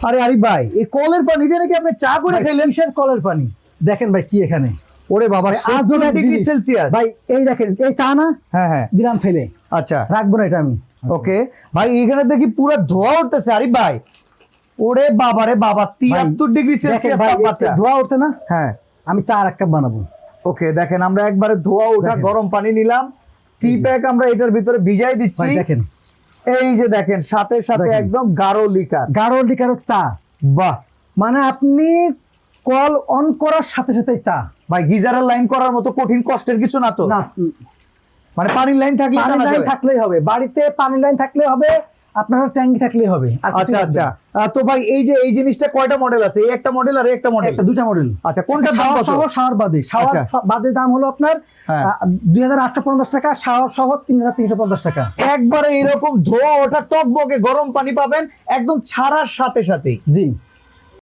আরে আরিফ ভাই, এই কলের পানি দিয়ে নাকি আপনি চা করে খাইলেন? কিসের কলের পানি? দেখেন ভাই কি এখানে, ওরে বাবা, আজ 70 ডিগ্রি সেলসিয়াস ভাই। এই দেখেন, এই চা না, হ্যাঁ হ্যাঁ, দিলাম ফেলে, আচ্ছা রাখবো না এটা আমি। ওকে ভাই, এখানে দেখি পুরো ধোয়া উঠতেছে আরিফ ভাই। ওরে বাবা রে বাবা, 73 ডিগ্রি দেখেন সেলসিয়াস ভাই, তাপমাত্রা। ধোয়া উঠছে না? হ্যাঁ আমি চা আর এক কাপ বানাবো। ওকে, দেখেন আমরা একবারে ধোয়া ওঠা দেখেন। গরম পানি নিলাম, টি প্যাক আমরা এটার ভিতরে ভিজাই দিচ্ছি। ভাই দেখেন, এই যে দেখেন, সাথে সাথে দেখেন। একদম গাঢ় লিকার। গাঢ় লিকারের চা, বাহ মানে আপনি কল অন করার সাথে সাথে চা। ভাই, গিজারের লাইন করার মতো কঠিন কষ্টের কিছু না তো? না, মানে পানির লাইন থাকলে পানির লাইন থাকলেই হবে, বাড়িতে পানির লাইন থাকলেই হবে, আপনার ট্যাঙ্কি থাকলেই হবে। আর কিছু আচ্ছা লাগবে আচ্ছা, না। তো ভাই এই যে এই জিনিসটা কয়টা মডেল আছে? এই একটা মডেল আর এই একটা মডেল? একটা দুটা মডেল। আচ্ছা, কোনটার দাম শাওয়ার কত? সহ, শাওয়ার বাদে, শাওয়ার আচ্ছা। বাদে দাম হলো আপনার হ্যাঁ। 2850 টাকা, শাওয়ার সহ 3350 টাকা। একবারে এরকম ধোয়া ওঠা টকবকে গরম পানি পাবেন একদম ছাড়ার সাথে সাথেই। জি।